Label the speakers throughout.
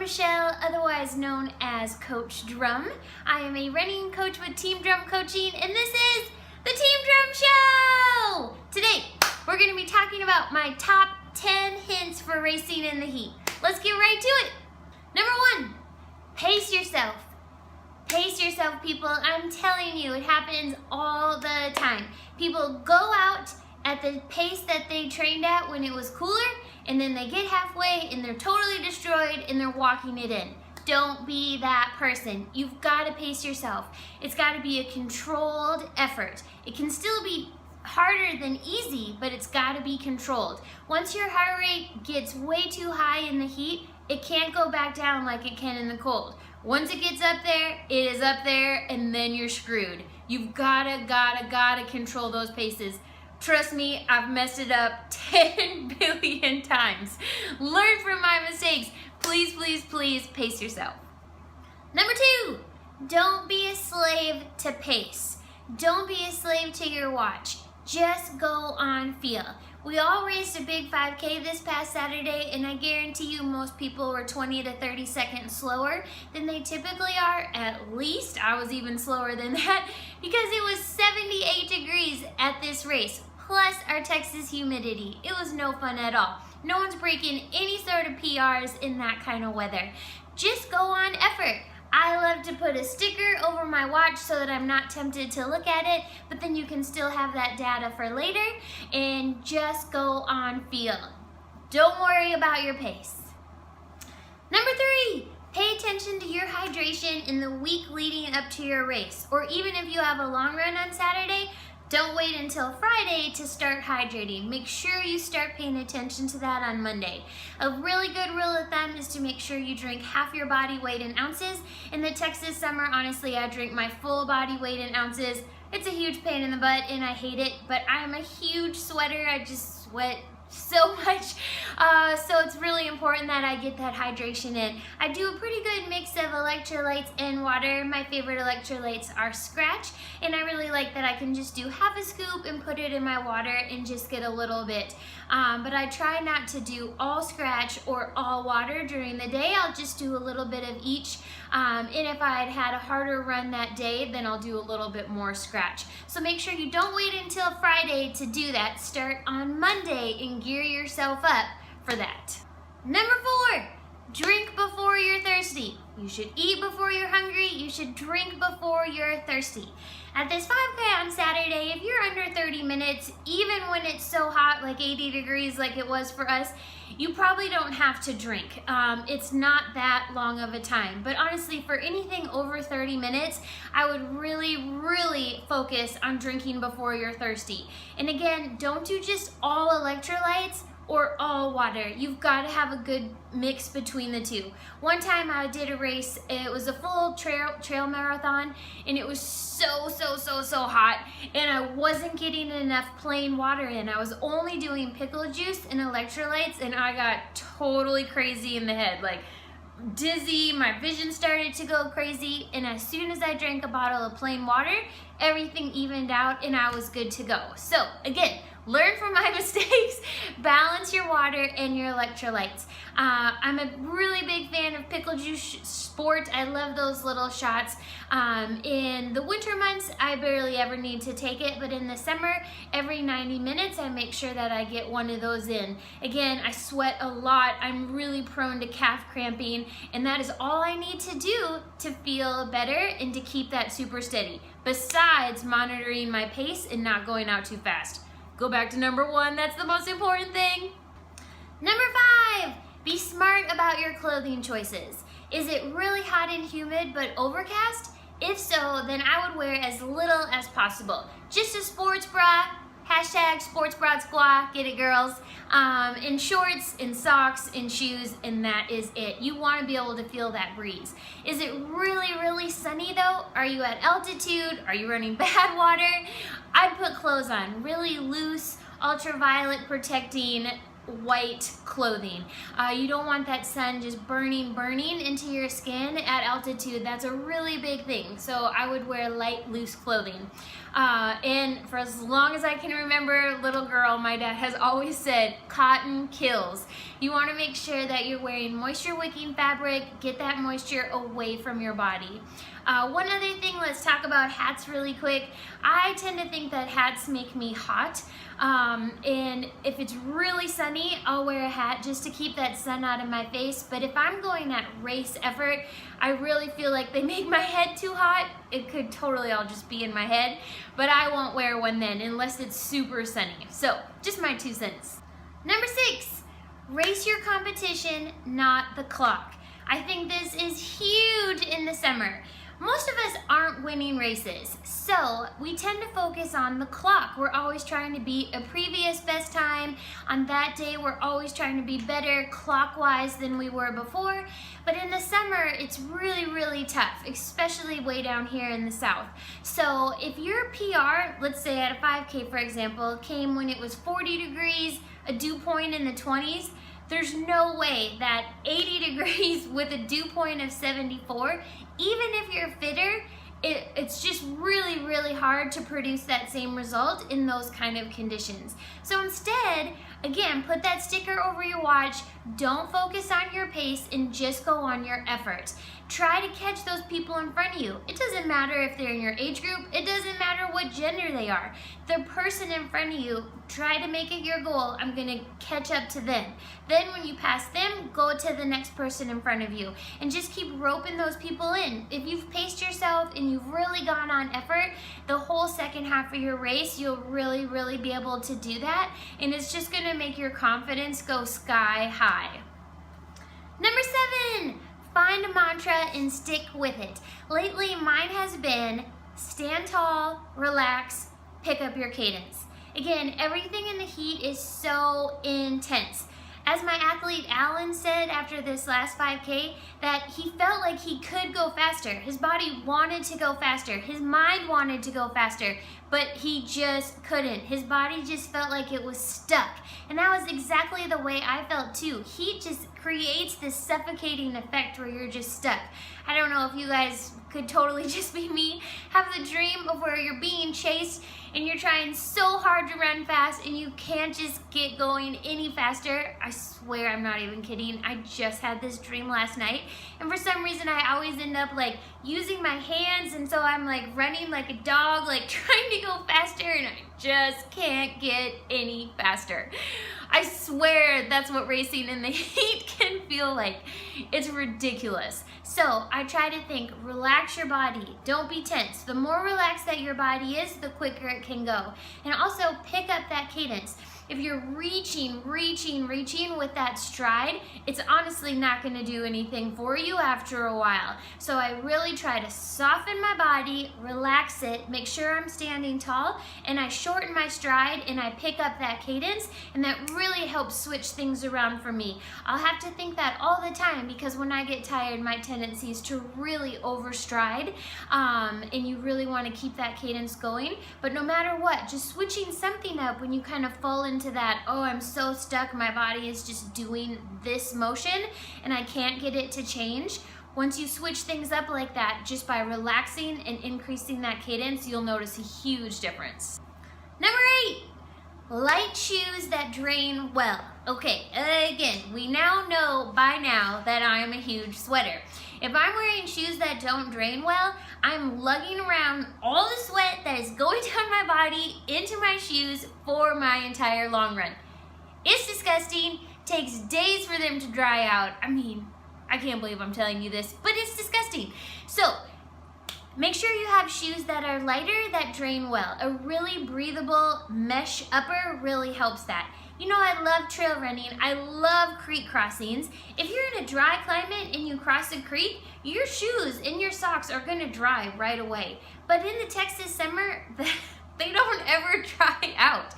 Speaker 1: Michelle, otherwise known as Coach Drum. I am a running coach with Team Drum Coaching, and this is the Team Drum Show! Today, we're going to be talking about my top 10 hints for racing in the heat. Let's get right to it. Number 1, pace yourself. Pace yourself, people. I'm telling you, it happens all the time. People go out at the pace that they trained at when it was cooler, and then they get halfway and they're totally destroyed and they're walking it in. Don't be that person. You've got to pace yourself. It's got to be a controlled effort. It can still be harder than easy, but it's got to be controlled. Once your heart rate gets way too high in the heat, it can't go back down like it can in the cold. Once it gets up there, it is up there, and then you're screwed. You've gotta control those paces. Trust me, I've messed it up 10 billion times. Learn from my mistakes. Please, please, please pace yourself. Number 2, don't be a slave to pace. Don't be a slave to your watch. Just go on feel. We all raced a big 5K this past Saturday, and I guarantee you most people were 20 to 30 seconds slower than they typically are. At least I was even slower than that because it was 78 degrees at this race, plus our Texas humidity. It was no fun at all. No one's breaking any sort of PRs in that kind of weather. Just go on effort. I love to put a sticker over my watch so that I'm not tempted to look at it, but then you can still have that data for later, and just go on feel. Don't worry about your pace. Number 3, pay attention to your hydration in the week leading up to your race, or even if you have a long run on Saturday, don't wait until Friday to start hydrating. Make sure you start paying attention to that on Monday. A really good rule of thumb is to make sure you drink half your body weight in ounces. In the Texas summer, honestly, I drink my full body weight in ounces. It's a huge pain in the butt and I hate it, but I'm a huge sweater. I just sweat so much, so it's really important that I get that hydration in. I do a pretty good mix of electrolytes and water. My favorite electrolytes are Scratch, and I really like that I can just do half a scoop and put it in my water and just get a little bit. But I try not to do all Scratch or all water during the day. I'll just do a little bit of each, and if I had a harder run that day, then I'll do a little bit more Scratch. So make sure you don't wait until Friday to do that. Start on Monday and gear yourself up for that. Number 4, drink before you're thirsty. You should eat before you're hungry. You should drink before you're thirsty. At this 5K on Saturday, if you're under 30 minutes, even when it's so hot, like 80 degrees like it was for us, you probably don't have to drink. It's not that long of a time. But honestly, for anything over 30 minutes, I would really focus on drinking before you're thirsty. And again, don't do just all electrolytes or all water. You've got to have a good mix between the two. One time I did a race, it was a full trail marathon, and it was so hot, and I wasn't getting enough plain water in. I was only doing pickle juice and electrolytes, and I got totally crazy in the head, like dizzy, my vision started to go crazy, and as soon as I drank a bottle of plain water, everything evened out and I was good to go. So again, learn from my mistakes, balance your water and your electrolytes. I'm a really big fan of pickle juice sport. I love those little shots. In the winter months, I barely ever need to take it, but in the summer, every 90 minutes, I make sure that I get one of those in. Again, I sweat a lot. I'm really prone to calf cramping, and that is all I need to do to feel better and to keep that super steady, besides monitoring my pace and not going out too fast. Go back to number 1, that's the most important thing. Number 5, be smart about your clothing choices. Is it really hot and humid but overcast? If so, then I would wear as little as possible. Just a sports bra, hashtag sports bra squaw, get it girls, in shorts, in socks, in shoes, and that is it. You want to be able to feel that breeze. Is it really sunny though? Are you at altitude? Are you running bad water? I'd put clothes on, really loose, ultraviolet protecting white clothing. You don't want that sun just burning into your skin at altitude. That's a really big thing. So I would wear light, loose clothing. And for as long as I can remember, little girl, my dad has always said, cotton kills. You want to make sure that you're wearing moisture wicking fabric, get that moisture away from your body. One other thing, let's talk about hats really quick. I tend to think that hats make me hot. And if it's really sunny, I'll wear a hat just to keep that sun out of my face. But if I'm going at race effort, I really feel like they make my head too hot. It could totally all just be in my head, but I won't wear one then unless it's super sunny. So just my 2 cents. Number 6, race your competition, not the clock. I think this is huge in the summer. Most of us aren't winning races, so we tend to focus on the clock. We're always trying to beat a previous best time. On that day, we're always trying to be better clockwise than we were before. But in the summer, it's really, really tough, especially way down here in the south. So if your PR, let's say at a 5K, for example, came when it was 40 degrees, a dew point in the 20s, there's no way that 80 degrees with a dew point of 74, even if you're fitter, it's just really, really hard to produce that same result in those kind of conditions. So instead, again, put that sticker over your watch, don't focus on your pace, and just go on your effort. Try to catch those people in front of you. It doesn't matter if they're in your age group, it doesn't matter what gender they are. The person in front of you, try to make it your goal, I'm gonna catch up to them. Then when you pass them, go to the next person in front of you and just keep roping those people in. If you've paced yourself and you've really gone on effort, the whole second half of your race, you'll really, really be able to do that, and it's just gonna make your confidence go sky high. Number 7, find a mantra and stick with it. Lately, mine has been stand tall, relax, pick up your cadence. Again, everything in the heat is so intense. As my athlete Alan said after this last 5K, that he felt like he could go faster. His body wanted to go faster. His mind wanted to go faster, but he just couldn't. His body just felt like it was stuck. And that was exactly the way I felt too. Heat just creates this suffocating effect where you're just stuck. I don't know if you guys could totally just be me, have the dream of where you're being chased and you're trying so hard to run fast and you can't just get going any faster. I swear I'm not even kidding. I just had this dream last night, and for some reason I always end up like using my hands, and so I'm like running like a dog, like trying to go faster, and I just can't get any faster. I swear that's what racing in the heat can feel like. It's ridiculous. So I try to think, relax your body, don't be tense. The more relaxed that your body is, the quicker it can go. And also pick up that cadence. If you're reaching with that stride, it's honestly not gonna do anything for you after a while. So I really try to soften my body, relax it, make sure I'm standing tall, and I shorten my stride and I pick up that cadence, and that really helps switch things around for me. I'll have to think that all the time, because when I get tired, my tendency is to really overstride, and you really wanna keep that cadence going. But no matter what, just switching something up when you kind of fall into that, oh, I'm so stuck, my body is just doing this motion and I can't get it to change. Once you switch things up like that, just by relaxing and increasing that cadence, you'll notice a huge difference. Number 8, light shoes that drain well. Okay, again, we now know by now that I'm a huge sweater. If I'm wearing shoes that don't drain well, I'm lugging around all the sweat that is going down my body into my shoes for my entire long run. It's disgusting, takes days for them to dry out. I mean, I can't believe I'm telling you this, but it's disgusting. So, make sure you have shoes that are lighter, that drain well. A really breathable mesh upper really helps that. You know, I love trail running. I love creek crossings. If you're in a dry climate and you cross a creek, your shoes and your socks are gonna dry right away. But in the Texas summer, they don't ever dry out.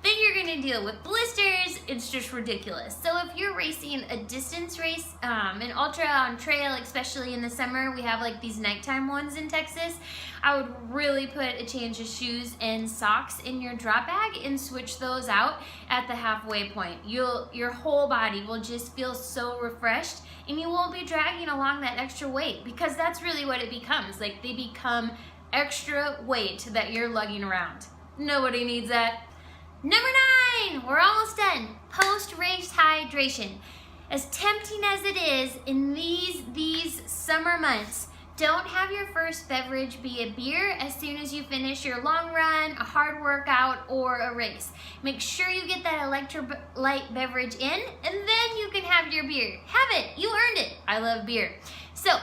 Speaker 1: then you're gonna deal with blisters. It's just ridiculous. So if you're racing a distance race, an ultra on trail, especially in the summer, we have like these nighttime ones in Texas, I would really put a change of shoes and socks in your drop bag and switch those out at the halfway point. Your whole body will just feel so refreshed, and you won't be dragging along that extra weight, because that's really what it becomes. Like, they become extra weight that you're lugging around. Nobody needs that. Number 9, we're almost done. Post-race hydration. As tempting as it is in these summer months, don't have your first beverage be a beer as soon as you finish your long run, a hard workout, or a race. Make sure you get that electrolyte beverage in, and then you can have your beer. Have it, you earned it. I love beer. So,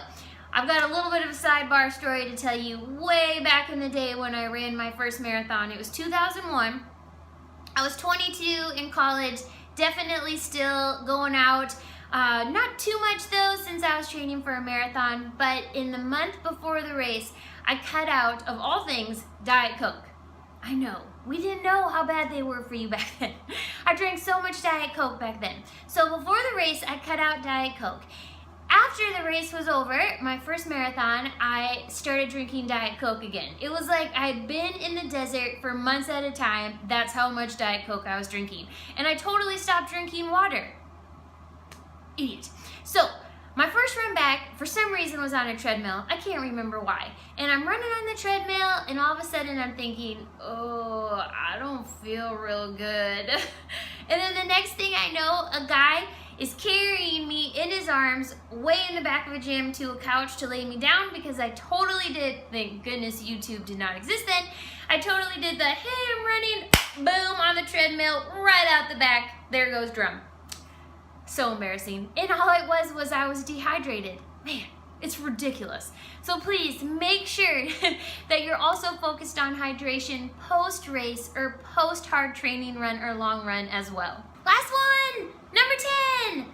Speaker 1: I've got a little bit of a sidebar story to tell you. Way back in the day when I ran my first marathon, it was 2001. I was 22 in college, definitely still going out. Not too much though, since I was training for a marathon, but in the month before the race, I cut out, of all things, Diet Coke. I know, we didn't know how bad they were for you back then. I drank so much Diet Coke back then. So before the race, I cut out Diet Coke. After the race was over, my first marathon, I started drinking Diet Coke again. It was like I'd been in the desert for months at a time. That's how much Diet Coke I was drinking. And I totally stopped drinking water. Idiot. So, my first run back, for some reason, was on a treadmill. I can't remember why. And I'm running on the treadmill, and all of a sudden I'm thinking, oh, I don't feel real good. And then the next thing I know, a guy is carrying me in his arms way in the back of a gym to a couch to lay me down, because I totally did, thank goodness YouTube did not exist then, I totally did the, hey, I'm running, boom, on the treadmill, right out the back, there goes drum. So embarrassing. And all it was I was dehydrated. Man, it's ridiculous. So please make sure that you're also focused on hydration post-race or post-hard training run or long run as well. Last one, number 10.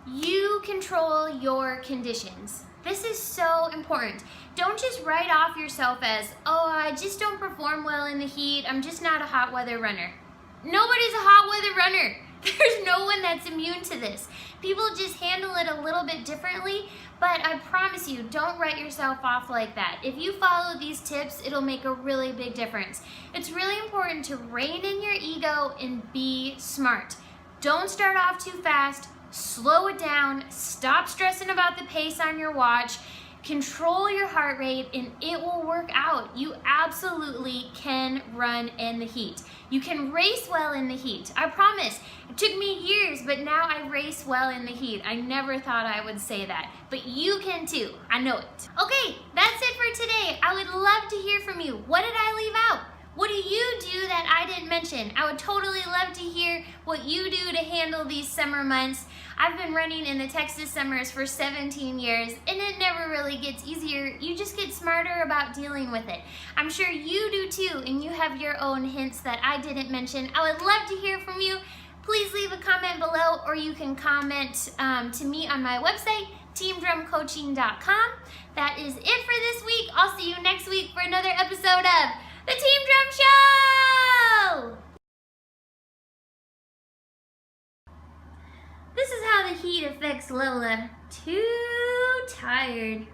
Speaker 1: You control your conditions. This is so important. Don't just write off yourself as, oh, I just don't perform well in the heat. I'm just not a hot weather runner. Nobody's a hot weather runner. There's no one that's immune to this. People just handle it a little bit differently, but I promise you, don't write yourself off like that. If you follow these tips, it'll make a really big difference. It's really important to rein in your ego and be smart. Don't start off too fast, slow it down, stop stressing about the pace on your watch, control your heart rate, and it will work out. You absolutely can run in the heat. You can race well in the heat. I promise. It took me years, but now I race well in the heat. I never thought I would say that, but you can too. I know it. Okay, that's it for today. I would love to hear from you. What did I leave out? What do you do that I didn't mention? I would totally love to hear what you do to handle these summer months. I've been running in the Texas summers for 17 years, and it never really gets easier. You just get smarter about dealing with it. I'm sure you do too, and you have your own hints that I didn't mention. I would love to hear from you. Please leave a comment below, or you can comment to me on my website, teamdrumcoaching.com. That is it for this week. I'll see you next week for another episode of The Team Drum Show! This is how the heat affects Lola. Too tired.